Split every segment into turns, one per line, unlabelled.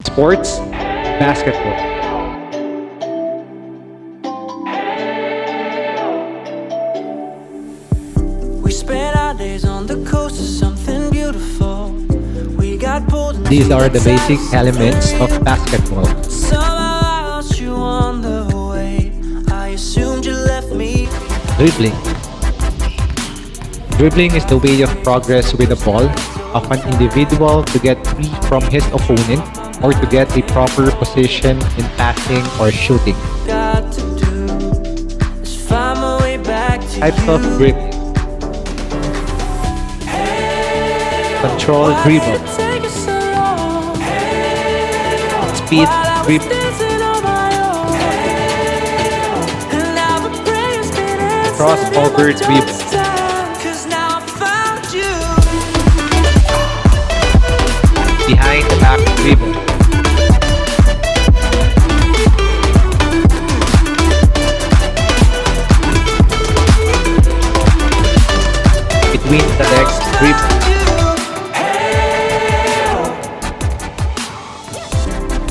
Sports, basketball.
We spent our days on the coast of something beautiful. We got pulled into
These are the basic
tides.
elements of basketball.
Somehow I lost you on the way. I assumed you left me.
Dribbling. Dribbling is the way of progress with the ball of an individual to get free from his opponent or to get a proper position in passing or shooting.
Got to do is find my way back to
Types
you.
of dribbling. Control
Why
dribble.
did it take us so long?
Speed
While I was
dribble.
dancing on my own. And now the prayers been answered
Crossover
in my
dribble.
darkest time. 'Cause now I found you.
Behind the back dribble. Between the legs dribble.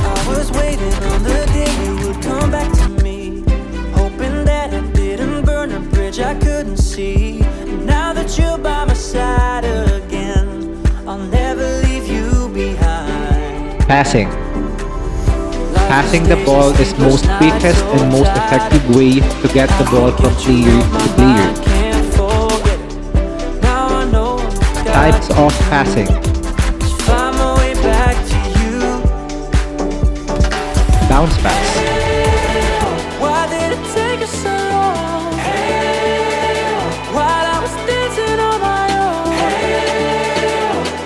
I was waiting on the day you would come back to me, hoping that I didn't burn a bridge I couldn't see. And now that you're by my side again, I'll never leave you behind.
Passing. Passing the ball is most quickest and most effective way to get the ball from player to player.
Can't forget it. Now I know I've got
Types of passing.
to find my way back to you.
Bounce pass.
Why did it take us so long? While I was dancing on my own.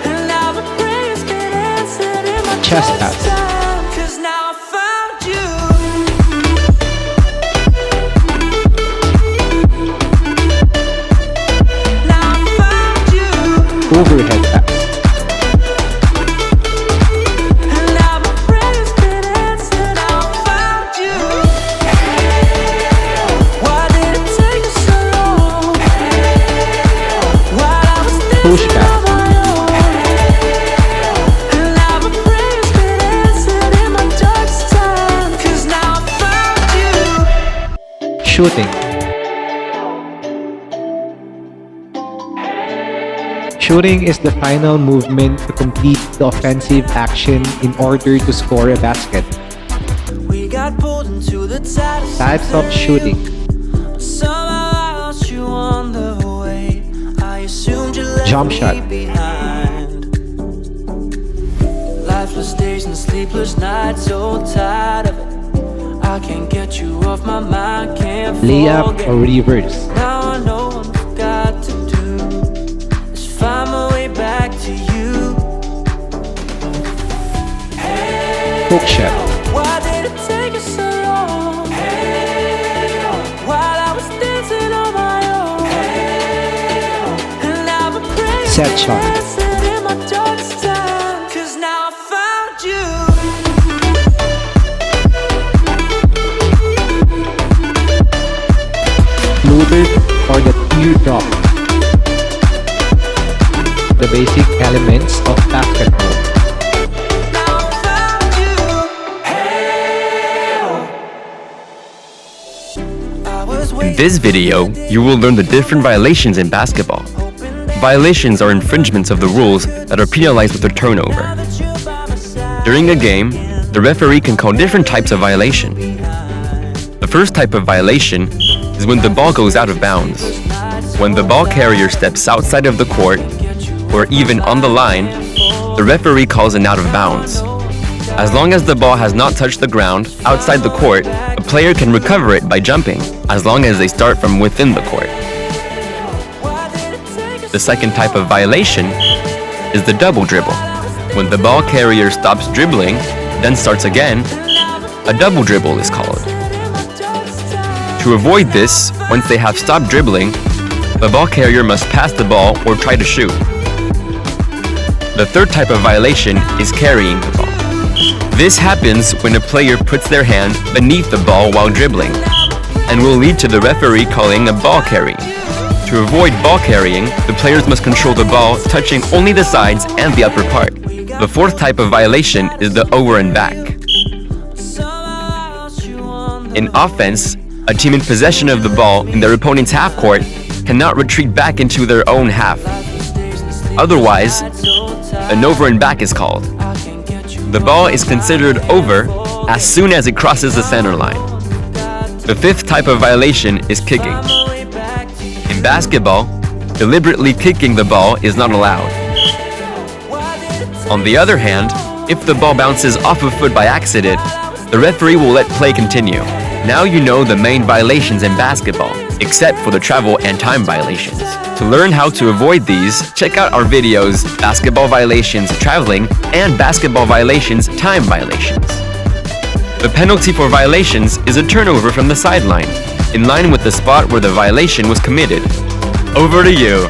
And now the prayers been answered in my
Chest
darkest
pass.
time. 'Cause now I found you. Now I found you.
Overhead pass.
And now my prayers been answered. Now I found you. Why did it take us so long? While I was
Push
dancing
back.
on my own. And now my prayers been answered in my darkest time. 'Cause now I found you.
Shooting. Shooting is the final movement to complete the offensive action in order to score a basket.
We got pulled into the tide of
Types of
something
shooting.
new. Somehow I lost you on the way. I assumed you left
Jump
me
shot.
behind. Lifeless days and sleepless nights, so tired of it. I can't get you off my mind, can't
Layup
forget.
or reverse.
Now I know what I've got to do is find my way back to you.
Hook shot.
Why did it take us so long? While I was dancing on my own. And now the prayers
Set
been
shot.
answered in my darkest time. 'Cause now I found you.
Floater or the teardrop. The basic elements of basketball.
Now I found you. I was
In
waiting
this video, you will learn the different violations in basketball. Violations are infringements of the rules that are penalized with a turnover.
that you're by my side.
During a game, the referee can call different types of violation. The first type of violation is when the ball goes out of bounds. When the ball carrier steps outside of the court, or even on the line, the referee calls an out of bounds. As long as the ball has not touched the ground outside the court, a player can recover it by jumping, as long as they start from within the court. The second type of violation is the double dribble. When the ball carrier stops dribbling, then starts again, a double dribble is called. To avoid this, once they have stopped dribbling, the ball carrier must pass the ball or try to shoot. The third type of violation is carrying the ball. This happens when a player puts their hand beneath the ball while dribbling, and will lead to the referee calling a ball carry. To avoid ball carrying, the players must control the ball touching only the sides and the upper part. The fourth type of violation is the over and back. In offense, a team in possession of the ball in their opponent's half court cannot retreat back into their own half. Otherwise, an over and back is called. The ball is considered over as soon as it crosses the center line. The fifth type of violation is kicking. In basketball, deliberately kicking the ball is not allowed. On the other hand, if the ball bounces off a foot by accident, the referee will let play continue. Now you know the main violations in basketball, except for the travel and time violations. To learn how to avoid these, check out our videos, Basketball Violations Traveling and Basketball Violations Time Violations. The penalty for violations is a turnover from the sideline, in line with the spot where the violation was committed. Over to you.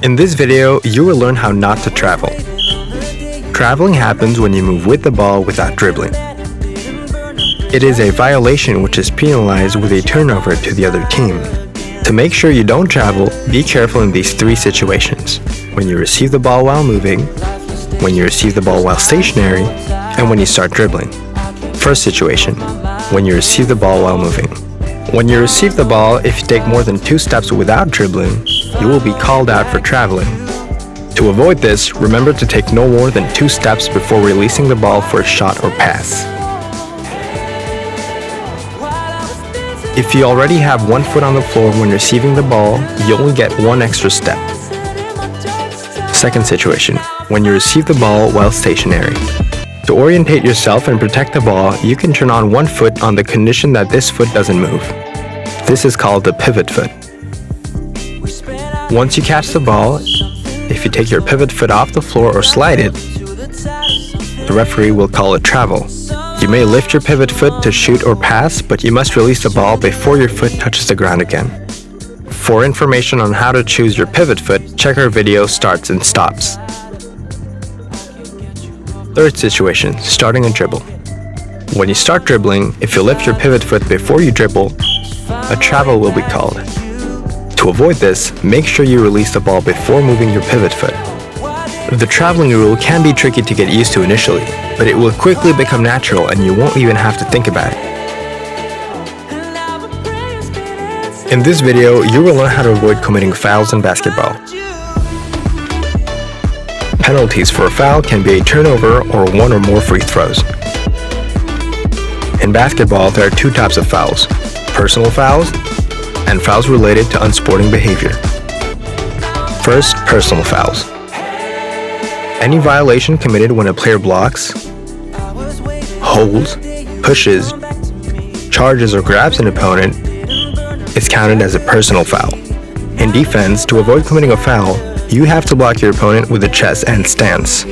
In this video, you will learn how not to travel. Traveling happens when you move with the ball without dribbling. It is a violation which is penalized with a turnover to the other team. To make sure you don't travel, be careful in these three situations: when you receive the ball while moving, when you receive the ball while stationary, and when you start dribbling. First situation, when you receive the ball while moving. When you receive the ball, if you take more than 2 steps without dribbling, you will be called out for traveling. To avoid this, remember to take no more than 2 steps before releasing the ball for a shot or pass. If you already have 1 foot on the floor when receiving the ball, you only get 1 extra step. Second situation, when you receive the ball while stationary. To orientate yourself and protect the ball, you can turn on 1 foot on the condition that this foot doesn't move. This is called the pivot foot. Once you catch the ball, if you take your pivot foot off the floor or slide it, the referee will call it travel. You may lift your pivot foot to shoot or pass, but you must release the ball before your foot touches the ground again. For information on how to choose your pivot foot, check our video Starts and Stops. Third situation, starting a dribble. When you start dribbling, if you lift your pivot foot before you dribble, a travel will be called. To avoid this, make sure you release the ball before moving your pivot foot. The traveling rule can be tricky to get used to initially, but it will quickly become natural and you won't even have to think about it. In this video, you will learn how to avoid committing fouls in basketball. Penalties for a foul can be a turnover or 1 or more free throws. In basketball, there are 2 types of fouls: personal fouls and fouls related to unsporting behavior. First, personal fouls. Any violation committed when a player blocks, holds, pushes, charges or grabs an opponent is counted as a personal foul. In defense, to avoid committing a foul, you have to block your opponent with the chest and stance.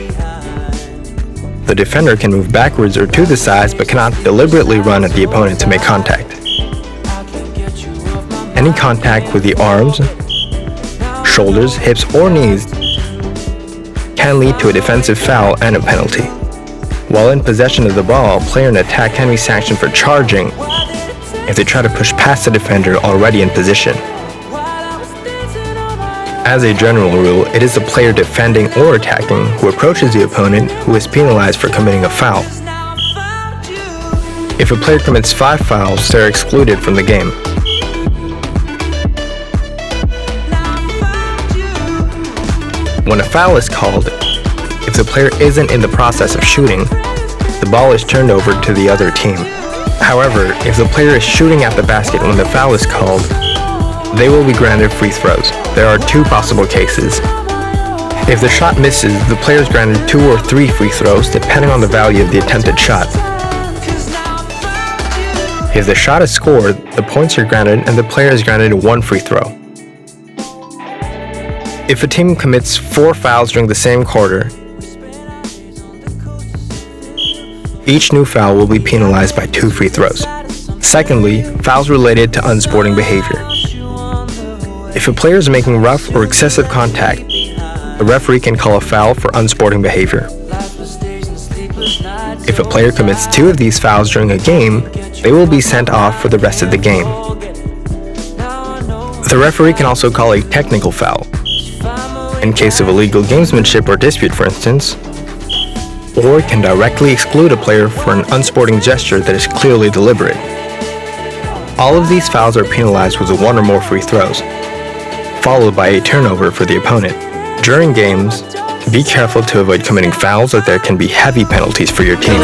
The defender can move backwards or to the sides but cannot deliberately run at the opponent to make contact. Any contact with the arms, shoulders, hips, or knees can lead to a defensive foul and a penalty. While in possession of the ball, a player in attack can be sanctioned for charging if they try to push past the defender already in position. As a general rule, it is the player defending or attacking who approaches the opponent who is penalized for committing a foul. If a player commits 5 fouls, they are excluded from the game. When a foul is called, if the player isn't in the process of shooting, the ball is turned over to the other team. However, if the player is shooting at the basket when the foul is called, they will be granted free throws. There are 2 possible cases. If the shot misses, the player is granted 2 or 3 free throws depending on the value of the attempted shot. If the shot is scored, the points are granted and the player is granted 1 free throw. If a team commits 4 fouls during the same quarter, each new foul will be penalized by 2 free throws. Secondly, fouls related to unsporting behavior. If a player is making rough or excessive contact, the a referee can call a foul for unsporting behavior. If a player commits 2 of these fouls during a game, they will be sent off for the rest of the game. The referee can also call a technical foul, in case of illegal gamesmanship or dispute, for instance, or can directly exclude a player for an unsporting gesture that is clearly deliberate. All of these fouls are penalized with 1 or more free throws, followed by a turnover for the opponent. During games, be careful to avoid committing fouls, as there can be heavy penalties for your team.